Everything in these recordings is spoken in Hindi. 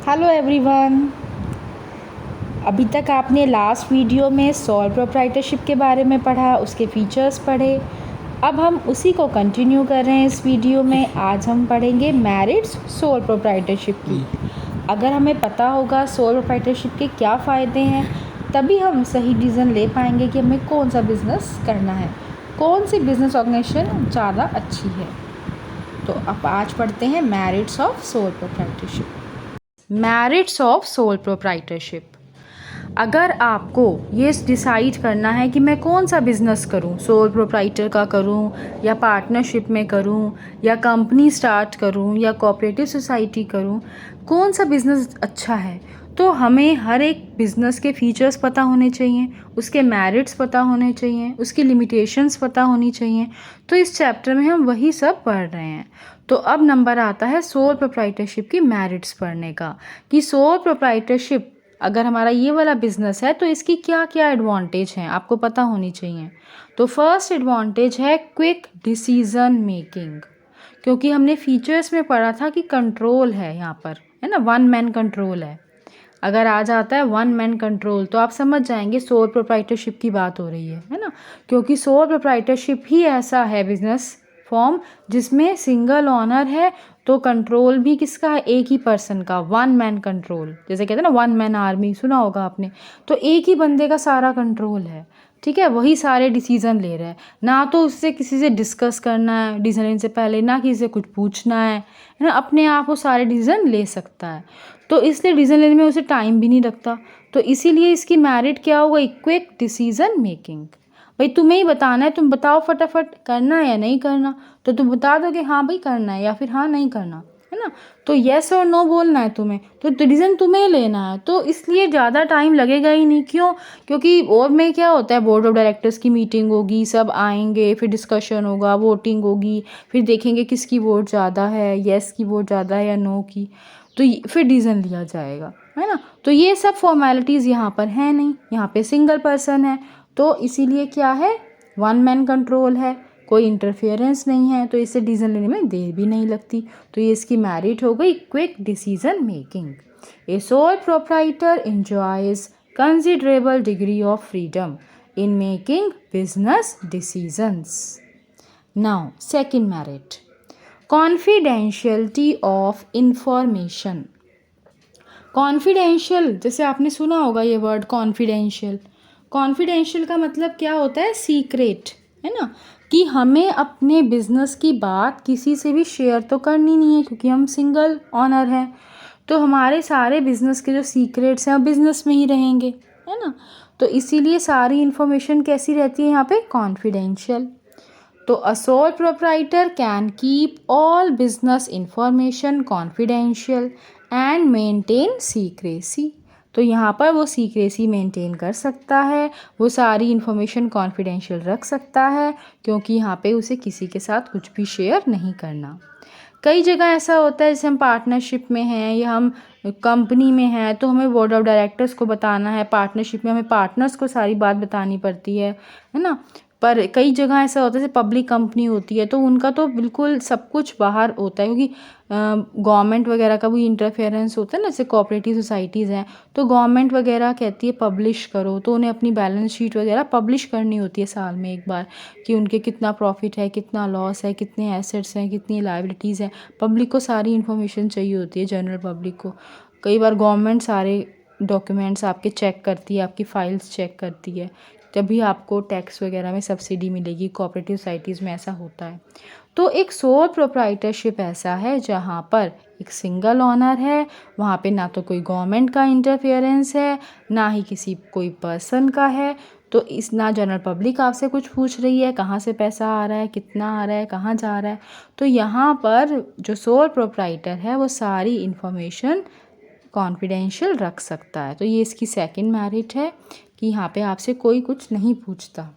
Hello everyone. अभी तक आपने लास्ट वीडियो में सोल प्रोप्राइटरशिप के बारे में पढ़ा, उसके फीचर्स पढ़े। अब हम उसी को कंटिन्यू कर रहे हैं इस वीडियो में। आज हम पढ़ेंगे मेरिट्स सोल प्रोप्राइटरशिप की। अगर हमें पता होगा सोल प्रोप्राइटरशिप के क्या फ़ायदे हैं, तभी हम सही डिसीज़न ले पाएंगे कि हमें कौन सा बिज़नेस करना है, कौन सी बिज़नेस ऑर्गेनाइजेशन ज़्यादा अच्छी है। तो अब आज पढ़ते हैं merits of sole proprietorship. Merits of sole proprietorship. अगर आपको ये डिसाइड करना है कि मैं कौन सा बिज़नेस करूं, सोल प्रोप्राइटर का करूं या पार्टनरशिप में करूं या कंपनी स्टार्ट करूं या कोऑपरेटिव सोसाइटी करूं, कौन सा बिज़नेस अच्छा है, तो हमें हर एक बिज़नेस के फीचर्स पता होने चाहिए, उसके मेरिट्स पता होने चाहिए, उसकी लिमिटेशंस पता होनी चाहिए। तो इस चैप्टर में हम वही सब पढ़ रहे हैं। तो अब नंबर आता है सोल प्रोप्राइटरशिप की मेरिट्स पढ़ने का, कि सोल प्रोप्राइटरशिप अगर हमारा ये वाला बिज़नेस है तो इसकी क्या क्या एडवांटेज हैं, आपको पता होनी चाहिए। तो फर्स्ट एडवांटेज है क्विक डिसीज़न मेकिंग, क्योंकि हमने फीचर्स में पढ़ा था कि कंट्रोल है यहाँ पर, है ना, वन मैन कंट्रोल है। अगर आ जाता है वन मैन कंट्रोल तो आप समझ जाएंगे सोल प्रोप्राइटरशिप की बात हो रही है ना, क्योंकि सोल प्रोप्राइटरशिप ही ऐसा है बिजनेस फॉर्म जिसमें सिंगल ऑनर है, तो कंट्रोल भी किसका है, एक ही पर्सन का, वन मैन कंट्रोल। जैसे कहते हैं ना वन मैन आर्मी, सुना होगा आपने। तो एक ही बंदे का सारा कंट्रोल है, ठीक है, वही सारे डिसीज़न ले रहे हैं, ना तो उससे किसी से डिस्कस करना है डिसीजन लेने से पहले, ना किसी से कुछ पूछना है ना, अपने आप वो सारे डिसीजन ले सकता है। तो इसलिए डिसीजन लेने में उसे टाइम भी नहीं लगता। तो इसीलिए इसकी मेरिट क्या होगा, क्विक डिसीजन मेकिंग। भाई तुम्हें ही बताना है, तुम बताओ फटाफट करना है या नहीं करना, तो तुम बता दोगे हाँ भाई करना है या फिर हाँ नहीं करना, है ना। तो येस और नो बोलना है तुम्हें, तो डिसीजन तुम्हें लेना है। तो इसलिए ज़्यादा टाइम लगेगा ही नहीं। क्यों? क्योंकि और में क्या होता है, बोर्ड ऑफ डायरेक्टर्स की मीटिंग होगी, सब आएंगे, फिर डिस्कशन होगा, वोटिंग होगी, फिर देखेंगे किसकी वोट ज़्यादा है, येस की वोट ज़्यादा है या नो की, तो फिर डिसीजन लिया जाएगा, है ना। तो ये सब फॉर्मेलिटीज़ यहाँ पर है नहीं, यहाँ पे सिंगल पर्सन है, तो इसीलिए क्या है, वन मैन कंट्रोल है, कोई इंटरफेरेंस नहीं है, तो इससे डिसीजन लेने में देर भी नहीं लगती। तो ये इसकी मेरिट हो गई quick decision making. A sole proprietor enjoys considerable degree of freedom in making business decisions. Now, second merit, confidentiality of information. Confidential, जैसे आपने सुना होगा ये वर्ड कॉन्फिडेंशियल। कॉन्फिडेंशियल का मतलब क्या होता है, सीक्रेट, है ना, कि हमें अपने बिजनेस की बात किसी से भी शेयर तो करनी नहीं है, क्योंकि हम सिंगल ऑनर हैं। तो हमारे सारे बिजनेस के जो सीक्रेट्स हैं वो बिजनेस में ही रहेंगे, है ना। तो इसीलिए सारी इन्फॉर्मेशन कैसी रहती है यहाँ पे, कॉन्फिडेंशियल। तो a sole proprietor can keep all business information confidential and maintain secrecy. तो यहाँ पर वो सीक्रेसी मेंटेन कर सकता है, वो सारी इन्फॉर्मेशन कॉन्फिडेंशियल रख सकता है, क्योंकि यहाँ पे उसे किसी के साथ कुछ भी शेयर नहीं करना। कई जगह ऐसा होता है, जैसे हम पार्टनरशिप में हैं या हम कंपनी में हैं, तो हमें बोर्ड ऑफ डायरेक्टर्स को बताना है, पार्टनरशिप में हमें पार्टनर्स को सारी बात बतानी पड़ती है ना। पर कई जगह ऐसा होता है, जैसे पब्लिक कंपनी होती है तो उनका तो बिल्कुल सब कुछ बाहर होता है, क्योंकि गवर्नमेंट वगैरह का भी इंटरफेरेंस होता है ना। जैसे कोऑपरेटिव सोसाइटीज़ हैं तो गवर्नमेंट वगैरह कहती है पब्लिश करो, तो उन्हें अपनी बैलेंस शीट वगैरह पब्लिश करनी होती है साल में एक बार, कि उनके कितना प्रॉफिट है, कितना लॉस है, कितने एसेट्स हैं, कितनी लायबिलिटीज़ हैं। पब्लिक को सारी इन्फॉर्मेशन चाहिए होती है, जनरल पब्लिक को। कई बार गवर्नमेंट सारे डॉक्यूमेंट्स आपके चेक करती है, आपकी फाइल्स चेक करती है, तभी आपको टैक्स वगैरह में सब्सिडी मिलेगी। कोऑपरेटिव सोसाइटीज़ में ऐसा होता है। तो एक सोल प्रोप्राइटरशिप ऐसा है जहाँ पर एक सिंगल ऑनर है, वहाँ पे ना तो कोई गवर्नमेंट का इंटरफेरेंस है, ना ही किसी कोई पर्सन का है। तो इस ना जनरल पब्लिक आपसे कुछ पूछ रही है, कहाँ से पैसा आ रहा है, कितना आ रहा है, कहाँ जा रहा है। तो यहाँ पर जो सोल प्रोप्राइटर है वो सारी इन्फॉर्मेशन कॉन्फिडेंशियल रख सकता है। तो ये इसकी सेकंड मेरिट है कि यहाँ पे आपसे कोई कुछ नहीं पूछता।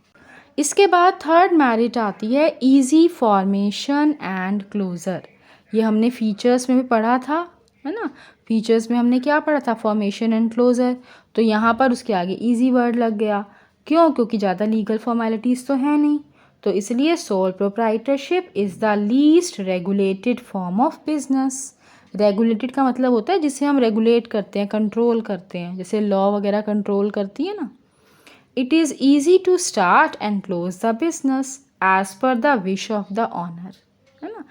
इसके बाद थर्ड मेरिट आती है इजी फॉर्मेशन एंड क्लोज़र। ये हमने फीचर्स में भी पढ़ा था, है ना। फीचर्स में हमने क्या पढ़ा था, फॉर्मेशन एंड क्लोज़र। तो यहाँ पर उसके आगे इजी वर्ड लग गया। क्यों? क्योंकि ज़्यादा लीगल फॉर्मेलिटीज़ तो है नहीं। तो इसलिए sole proprietorship is the least regulated form of business. Regulated का मतलब होता है जिसे हम रेगुलेट करते हैं, कंट्रोल करते हैं, जैसे लॉ वगैरह कंट्रोल करती है ना। It is easy to start and close the business as per the wish of the owner, है ना।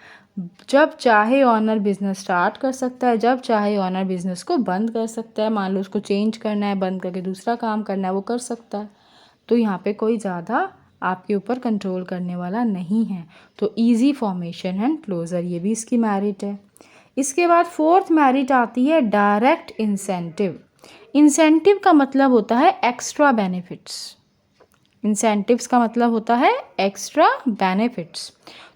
जब चाहे ऑनर बिजनेस स्टार्ट कर सकता है, जब चाहे ऑनर बिजनेस को बंद कर सकता है। मान लो उसको चेंज करना है, बंद करके दूसरा काम करना है, वो कर सकता है। तो यहाँ पे कोई ज़्यादा आपके ऊपर कंट्रोल करने वाला नहीं है। तो ईजी फॉर्मेशन एंड क्लोजर, ये भी इसकी मेरिट है। इसके बाद फोर्थ मेरिट आती है डायरेक्ट इंसेंटिव। इंसेंटिव का मतलब होता है एक्स्ट्रा बेनिफिट्स। इंसेंटिव्स का मतलब होता है एक्स्ट्रा बेनिफिट्स।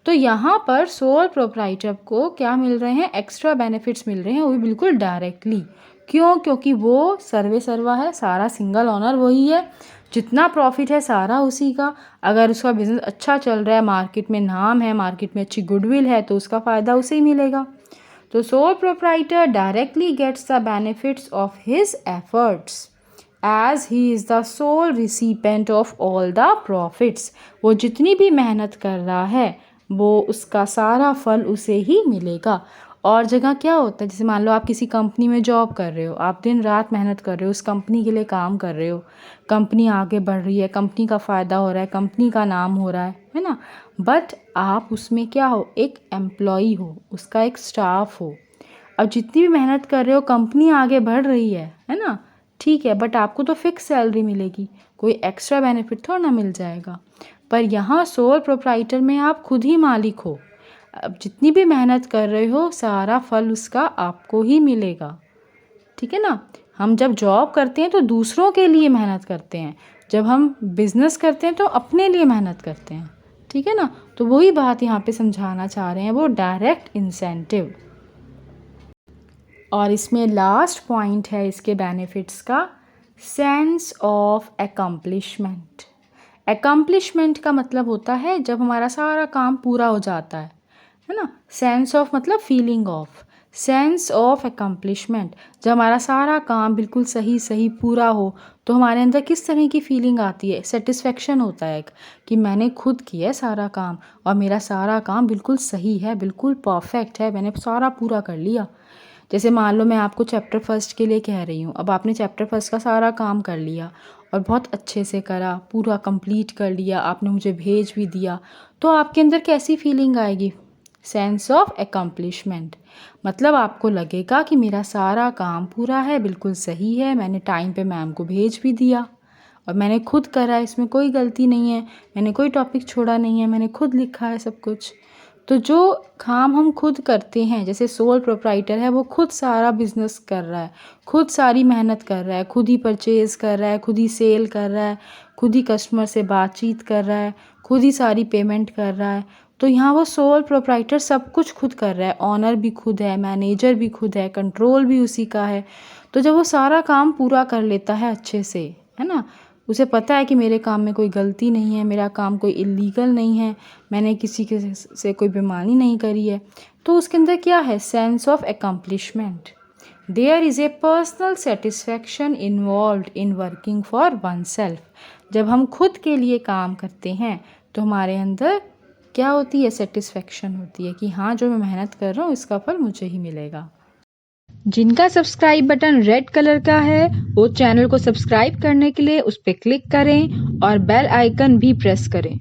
तो यहाँ पर सोल प्रोप्राइटर को क्या मिल रहे हैं, एक्स्ट्रा बेनिफिट्स मिल रहे हैं, वो भी बिल्कुल डायरेक्टली। क्यों? क्योंकि वो सर्वे सर्वा है, सारा सिंगल ऑनर वही है, जितना प्रॉफिट है सारा उसी का। अगर उसका बिजनेस अच्छा चल रहा है, मार्केट में नाम है, मार्केट में अच्छी गुडविल है, तो उसका फ़ायदा उसे ही मिलेगा। तो sole proprietor directly gets the benefits of his efforts as he is the sole recipient of all the profits. वो जितनी भी मेहनत कर रहा है वो उसका सारा फल उसे ही मिलेगा। और जगह क्या होता है, जैसे मान लो आप किसी कंपनी में जॉब कर रहे हो, आप दिन रात मेहनत कर रहे हो, उस कंपनी के लिए काम कर रहे हो, कंपनी आगे बढ़ रही है, कंपनी का फ़ायदा हो रहा है, कंपनी का नाम हो रहा है ना। बट आप उसमें क्या हो, एक एम्प्लॉई हो, उसका एक स्टाफ हो। अब जितनी भी मेहनत कर रहे हो, कंपनी आगे बढ़ रही है ना, ठीक है, बट आपको तो फिक्स सैलरी मिलेगी, कोई एक्स्ट्रा बेनिफिट थोड़ा ना मिल जाएगा। पर यहाँ सोल प्रोप्राइटर में आप खुद ही मालिक हो। अब जितनी भी मेहनत कर रहे हो, सारा फल उसका आपको ही मिलेगा, ठीक है ना। हम जब जॉब करते हैं तो दूसरों के लिए मेहनत करते हैं, जब हम बिजनेस करते हैं तो अपने लिए मेहनत करते हैं, ठीक है ना। तो वही बात यहाँ पे समझाना चाह रहे हैं, वो डायरेक्ट इंसेंटिव। और इसमें लास्ट पॉइंट है इसके बेनिफिट्स का, सेंस ऑफ एकम्प्लिशमेंट। एकम्प्लिशमेंट का मतलब होता है जब हमारा सारा काम पूरा हो जाता है ना। सेंस ऑफ मतलब feeling of, sense of accomplishment, जब हमारा सारा काम बिल्कुल सही सही पूरा हो तो हमारे अंदर किस तरह की फीलिंग आती है, सेटिस्फेक्शन होता है कि मैंने खुद किया है सारा काम और मेरा सारा काम बिल्कुल सही है, बिल्कुल परफेक्ट है, मैंने सारा पूरा कर लिया। जैसे मान लो मैं आपको चैप्टर फर्स्ट के लिए कह रही हूँ, अब आपने चैप्टर फर्स्ट का सारा काम कर लिया और बहुत अच्छे से करा, पूरा कंप्लीट कर लिया, आपने मुझे भेज भी दिया, तो आपके अंदर कैसी फीलिंग आएगी, सेंस ऑफ एकम्प्लिशमेंट। मतलब आपको लगेगा कि मेरा सारा काम पूरा है, बिल्कुल सही है, मैंने टाइम पे मैम को भेज भी दिया और मैंने खुद करा, इसमें कोई गलती नहीं है, मैंने कोई टॉपिक छोड़ा नहीं है, मैंने खुद लिखा है सब कुछ। तो जो काम हम खुद करते हैं, जैसे सोल प्रोप्राइटर है वो खुद सारा बिजनेस कर रहा है, खुद सारी मेहनत कर रहा है, खुद ही परचेज़ कर रहा है, खुद ही सेल कर रहा है, खुद ही कस्टमर से बातचीत कर रहा है, खुद ही सारी पेमेंट कर रहा है। तो यहाँ वो सोल प्रोप्राइटर सब कुछ खुद कर रहा है, ऑनर भी खुद है, मैनेजर भी खुद है, कंट्रोल भी उसी का है। तो जब वो सारा काम पूरा कर लेता है अच्छे से, है ना, उसे पता है कि मेरे काम में कोई गलती नहीं है, मेरा काम कोई इलीगल नहीं है, मैंने किसी के से कोई बेईमानी नहीं करी है, तो उसके अंदर क्या है, sense of accomplishment. There is a personal satisfaction involved in working for oneself. जब हम खुद के लिए काम करते हैं तो हमारे अंदर क्या होती है, सेटिस्फैक्शन होती है कि हाँ जो मैं मेहनत कर रहा हूँ इसका फल मुझे ही मिलेगा। जिनका सब्सक्राइब बटन रेड कलर का है वो चैनल को सब्सक्राइब करने के लिए उस पर क्लिक करें और बेल आइकन भी प्रेस करें।